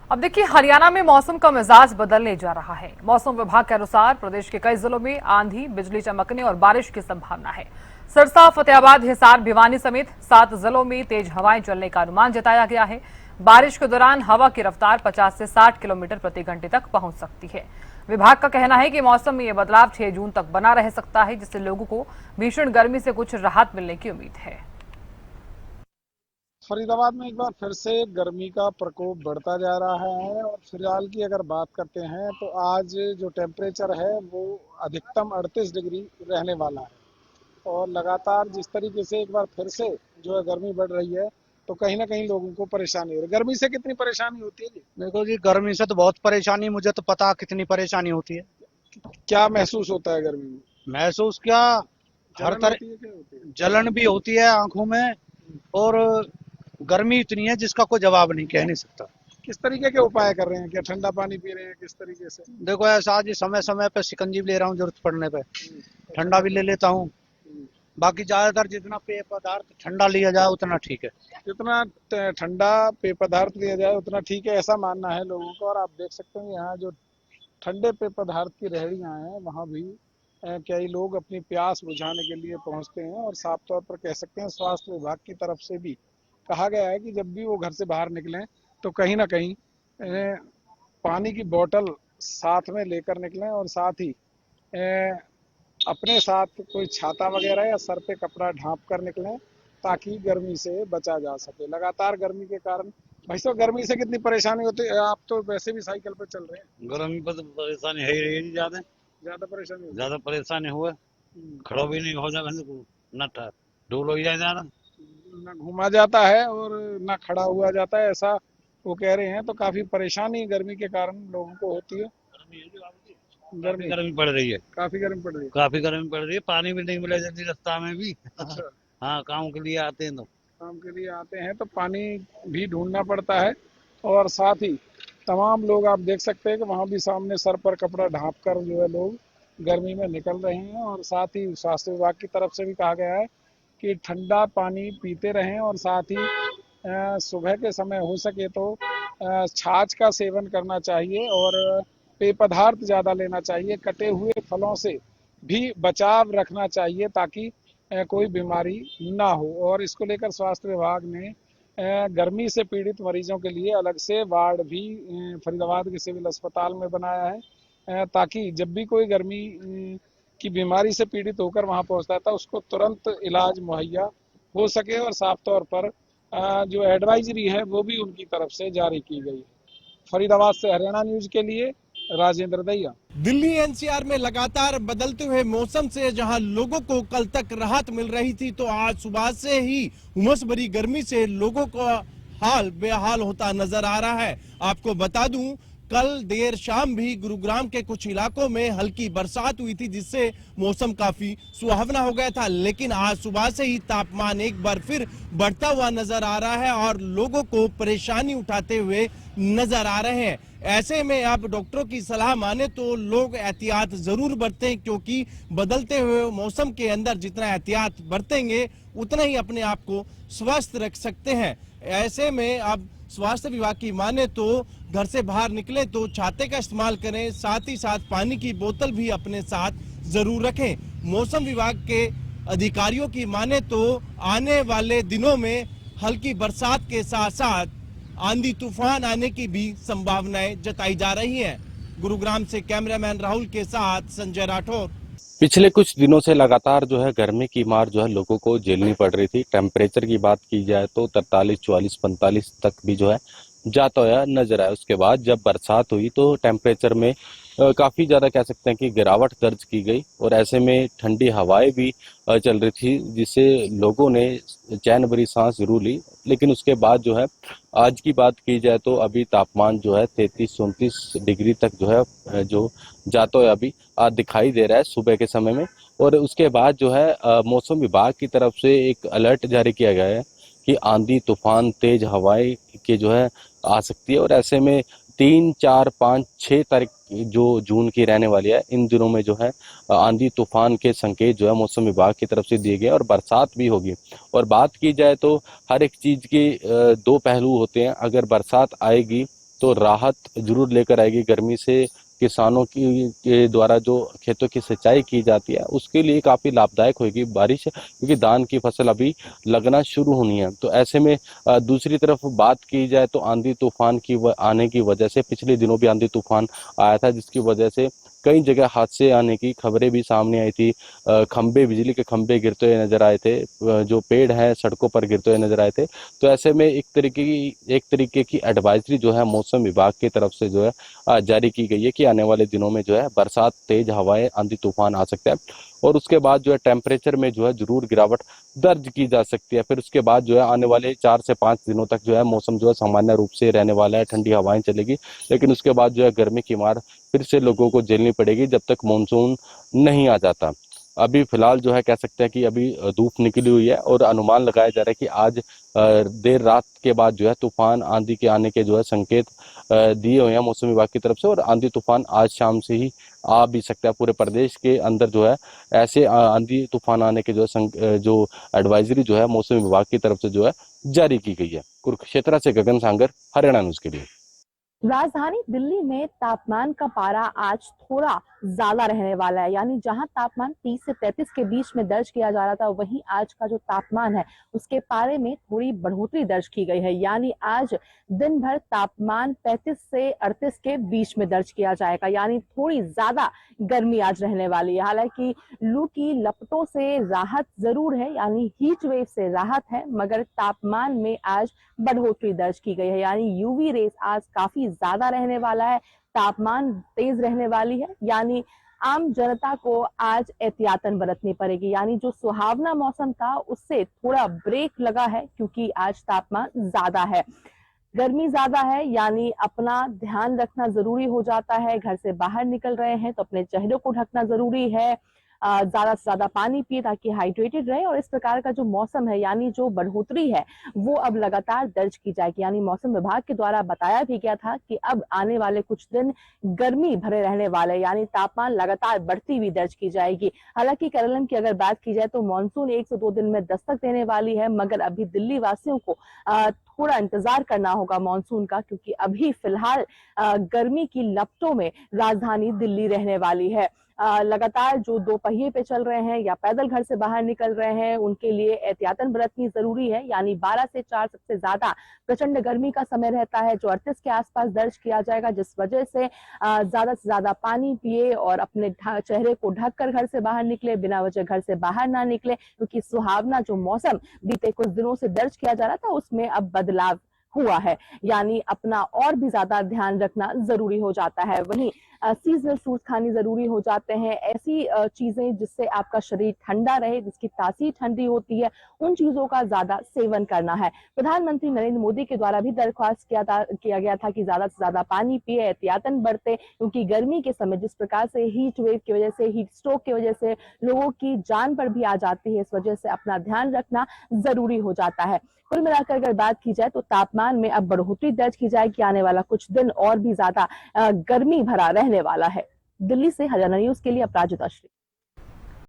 अब देखिए, हरियाणा में मौसम का मिजाज बदलने जा रहा है। मौसम विभाग के अनुसार प्रदेश के कई जिलों में आंधी, बिजली चमकने और बारिश की संभावना है। सिरसा, फतेहाबाद, हिसार, भिवानी समेत 7 जिलों में तेज हवाएं चलने का अनुमान जताया गया है। बारिश के दौरान हवा की रफ्तार 50 से 60 किलोमीटर प्रति घंटे तक पहुंच सकती है। विभाग का कहना है कि मौसम में यह बदलाव 6 जून तक बना रह सकता है, जिससे लोगों को भीषण गर्मी से कुछ राहत मिलने की उम्मीद है। फरीदाबाद में एक बार फिर से गर्मी का प्रकोप बढ़ता जा रहा है और फिलहाल की अगर बात करते हैं तो आज जो टेम्परेचर है वो अधिकतम 38 डिग्री रहने वाला है। और लगातार जिस तरीके से एक बार फिर से जो है गर्मी बढ़ रही है तो कहीं ना कहीं लोगों को परेशानी हो रही है। गर्मी से कितनी परेशानी होती है जी? देखो जी, गर्मी से तो बहुत परेशानी, मुझे तो पता कितनी परेशानी होती है। क्या महसूस होता है गर्मी में? महसूस क्या, हर जलन तरह होती है, क्या होती है? जलन भी होती है आंखों में। और गर्मी इतनी है जिसका कोई जवाब नहीं, कह नहीं सकता। किस तरीके के उपाय कर रहे हैं? क्या ठंडा पानी पी रहे हैं? किस तरीके से? देखो ऐसा जी, समय समय पे शिकंजी भी ले रहा हूँ जरूरत पड़ने पे, ठंडा भी ले लेता हूँ। बाकी ज्यादातर जितना पेय पदार्थ ठंडा लिया जाए उतना ठीक है। जितना ठंडा पेय पदार्थ लिया जाए उतना ठीक है, ऐसा मानना है लोगों का। और आप देख सकते हैं यहाँ जो ठंडे पेय पदार्थ की रेहड़ियां हैं वहाँ भी कई लोग अपनी प्यास बुझाने के लिए पहुंचते हैं। और साफ तौर पर कह सकते हैं स्वास्थ्य विभाग की तरफ से भी कहा गया है कि जब भी वो घर से बाहर निकलें तो कहीं ना कहीं पानी की बोतल साथ में लेकर निकलें और साथ ही अपने साथ कोई छाता वगैरह या सर पे कपड़ा ढांप कर निकलें ताकि गर्मी से बचा जा सके। लगातार गर्मी के कारण भाई साहब, गर्मी से कितनी परेशानी होती है? आप तो वैसे भी साइकिल पर चल रहे हैं। गर्मी पर तो परेशानी है ही रही है जी। ज्यादा ज्यादा परेशानी होती ज्यादा परेशानी हुआ, है? खड़ा भी नहीं हो जाए न डोल हो जाए ज्यादा। ना घूमा जाता है और ना खड़ा हुआ जाता है, ऐसा वो कह रहे हैं। तो काफी परेशानी गर्मी के कारण लोगों को होती है। काफी गर्मी पड़ रही है, काफी गर्मी पड़ रही है। काफी गर्मी पड़ रही है। पानी भी नहीं मिला जल्दी रास्ता में भी। अच्छा, हाँ, काम के लिए आते हैं तो काम के लिए आते हैं तो पानी भी ढूंढना पड़ता है। और साथ ही तमाम लोग आप देख सकते हैं कि वहाँ भी सामने सर पर कपड़ा ढांप कर जो है लोग गर्मी में निकल रहे हैं। और साथ ही स्वास्थ्य विभाग की तरफ से भी कहा गया है कि ठंडा पानी पीते रहें और साथ ही सुबह के समय हो सके तो छाछ का सेवन करना चाहिए और पेय पदार्थ ज़्यादा लेना चाहिए। कटे हुए फलों से भी बचाव रखना चाहिए ताकि कोई बीमारी ना हो। और इसको लेकर स्वास्थ्य विभाग ने गर्मी से पीड़ित मरीजों के लिए अलग से वार्ड भी फरीदाबाद के सिविल अस्पताल में बनाया है ताकि जब भी कोई गर्मी की बीमारी से पीड़ित होकर वहां पहुंचता था उसको तुरंत इलाज मुहैया हो सके। और साफ तौर पर जो एडवाइजरी है वो भी उनकी तरफ से जारी की गई है। फरीदाबाद से हरियाणा न्यूज के लिए राजेंद्र दैया। दिल्ली एनसीआर में लगातार बदलते हुए मौसम से जहां लोगों को कल तक राहत मिल रही थी, तो आज सुबह से ही उमस भरी गर्मी से लोगों का हाल बेहाल होता नजर आ रहा है। आपको बता दूं, कल देर शाम भी गुरुग्राम के कुछ इलाकों में हल्की बरसात हुई थी, जिससे मौसम काफी सुहावना हो गया था। लेकिन आज सुबह से ही तापमान एक बार फिर बढ़ता हुआ नजर आ रहा है और लोगों को परेशानी उठाते हुए नजर आ रहे हैं। ऐसे में अब डॉक्टरों की सलाह माने तो लोग एहतियात जरूर बरतें, क्योंकि बदलते हुए मौसम के अंदर जितना एहतियात बरतेंगे उतना ही अपने आप को स्वस्थ रख सकते हैं। ऐसे में अब स्वास्थ्य विभाग की माने तो घर से बाहर निकले तो छाते का इस्तेमाल करें, साथ ही साथ पानी की बोतल भी अपने साथ जरूर रखें। मौसम विभाग के अधिकारियों की माने तो आने वाले दिनों में हल्की बरसात के साथ साथ आंधी तूफान आने की भी संभावनाएं जताई जा रही हैं। गुरुग्राम से कैमरामैन राहुल के साथ संजय राठौर। पिछले कुछ दिनों से लगातार जो है गर्मी की मार जो है लोगों को झेलनी पड़ रही थी। टेम्परेचर की बात की जाए तो 43, 44, 45 तक भी जो है जाता हुआ नजर आया। उसके बाद जब बरसात हुई तो टेम्परेचर में काफी ज्यादा कह सकते हैं कि गिरावट दर्ज की गई और ऐसे में ठंडी हवाएं भी चल रही थी, जिससे लोगों ने चैन भरी सांस जरूर ली। लेकिन उसके बाद जो है आज की बात की जाए तो अभी तापमान जो है 33-34 डिग्री तक जो है जो जाता हुआ अभी दिखाई दे रहा है सुबह के समय में। और उसके बाद जो है मौसम विभाग की तरफ से एक अलर्ट जारी किया गया है कि आंधी तूफान तेज हवाएं के जो है आ सकती है। और ऐसे में 3, 4, 5, 6 तारीख जो जून की रहने वाली है, इन दिनों में जो है आंधी तूफान के संकेत जो है मौसम विभाग की तरफ से दिए गए और बरसात भी होगी। और बात की जाए तो हर एक चीज के 2 पहलू होते हैं। अगर बरसात आएगी तो राहत जरूर लेकर आएगी गर्मी से। किसानों की के द्वारा जो खेतों की सिंचाई की जाती है उसके लिए काफ़ी लाभदायक होगी बारिश, क्योंकि धान की फसल अभी लगना शुरू होनी है। तो ऐसे में दूसरी तरफ बात की जाए तो आंधी तूफान की आने की वजह से पिछले दिनों भी आंधी तूफान आया था, जिसकी वजह से कई जगह हादसे आने की खबरें भी सामने आई थी। खंबे, बिजली के खंबे गिरते हुए नजर आए थे, जो पेड़ हैं सड़कों पर गिरते हुए नजर आए थे। तो ऐसे में एक तरीके की एडवाइजरी जो है मौसम विभाग की तरफ से जो है जारी की गई है कि आने वाले दिनों में जो है बरसात, तेज हवाएं, आंधी तूफान आ सकता है और उसके बाद जो है टेम्परेचर में जो है जरूर गिरावट दर्ज की जा सकती है। फिर उसके बाद जो है आने वाले 4 से 5 दिनों तक जो है मौसम जो है सामान्य रूप से रहने वाला है, ठंडी हवाएं चलेगी, लेकिन उसके बाद जो है गर्मी की मार फिर से लोगों को झेलनी पड़ेगी जब तक मानसून नहीं आ जाता। अभी फिलहाल जो है कह सकते हैं कि अभी धूप निकली हुई है और अनुमान लगाया जा रहा है कि आज देर रात के बाद जो है तूफान, आंधी के आने के जो है संकेत दिए हुए हैं मौसम विभाग की तरफ से, और आंधी तूफान आज शाम से ही आ भी सकता है। पूरे प्रदेश के अंदर जो है ऐसे आंधी तूफान आने के जो है जो एडवाइजरी जो है मौसम विभाग की तरफ से जो है जारी की गई है। कुरुक्षेत्र से गगन सांगर, हरियाणा न्यूज के लिए। राजधानी दिल्ली में तापमान का पारा आज थोड़ा ज्यादा रहने वाला है, यानी जहां तापमान 30 से 33 के बीच में दर्ज किया जा रहा था, वहीं आज का जो तापमान है उसके पारे में थोड़ी बढ़ोतरी दर्ज की गई है। यानी आज दिन भर तापमान 35 से 38 के बीच में दर्ज किया जाएगा, यानी थोड़ी ज्यादा गर्मी आज रहने वाली है। हालांकि लू की लपटों से राहत जरूर है, यानी हीट वेव से राहत है, मगर तापमान में आज बढ़ोतरी दर्ज की गई है, यानी यूवी रेस आज काफी ज्यादा रहने वाला है, तापमान तेज रहने वाली है। यानी आम जनता को आज एहतियातन बरतनी पड़ेगी, यानी जो सुहावना मौसम था उससे थोड़ा ब्रेक लगा है, क्योंकि आज तापमान ज्यादा है, गर्मी ज्यादा है, यानी अपना ध्यान रखना जरूरी हो जाता है। घर से बाहर निकल रहे हैं तो अपने चेहरे को ढकना जरूरी है, ज्यादा से ज्यादा पानी पिए ताकि हाइड्रेटेड रहे। और इस प्रकार का जो मौसम है, यानी जो बढ़ोतरी है, वो अब लगातार दर्ज की जाएगी। यानी मौसम विभाग के द्वारा बताया भी गया था कि अब आने वाले कुछ दिन गर्मी भरे रहने वाले, यानी तापमान लगातार बढ़ती हुई दर्ज की जाएगी। हालांकि केरल की अगर बात की जाए तो मानसून 1 से 2 दिन में दस्तक देने वाली है, मगर अभी दिल्ली वासियों को थोड़ा इंतजार करना होगा मानसून का, क्योंकि अभी फिलहाल गर्मी की लपटों में राजधानी दिल्ली रहने वाली है। लगातार जो 2 पहिए पे चल रहे हैं या पैदल घर से बाहर निकल रहे हैं, उनके लिए एहतियातन बरतनी जरूरी है। यानी 12 से 4 सबसे ज्यादा प्रचंड गर्मी का समय रहता है, जो 38 के आसपास दर्ज किया जाएगा, जिस वजह से ज्यादा से ज्यादा पानी पिए और अपने चेहरे को ढककर घर से बाहर निकले, बिना वजह घर से बाहर ना निकले, क्योंकि सुहावना जो मौसम बीते कुछ दिनों से दर्ज किया जा रहा था उसमें अब बदलाव हुआ है, यानी अपना और भी ज्यादा ध्यान रखना जरूरी हो जाता है। वहीं सीजनल फ्रूट खाने जरूरी हो जाते हैं, ऐसी चीजें जिससे आपका शरीर ठंडा रहे, जिसकी तासीर ठंडी होती है, उन चीजों का ज्यादा सेवन करना है। प्रधानमंत्री नरेंद्र मोदी के द्वारा भी दरख्वास्त किया गया था कि ज्यादा से ज्यादा पानी पिए, एहतियातन बरते, क्योंकि गर्मी के समय जिस प्रकार से हीट वेव की वजह से, हीट स्ट्रोक की वजह से लोगों की जान पर भी आ जाती है, इस वजह से अपना ध्यान रखना जरूरी हो जाता है। कुल मिलाकर अगर बात की जाए तो तापमान में अब बढ़ोतरी दर्ज की जाएगी, आने वाला कुछ दिन और भी ज्यादा गर्मी भरा रहने वाला है। दिल्ली से हरियाणा न्यूज के लिए अपराजिता श्री।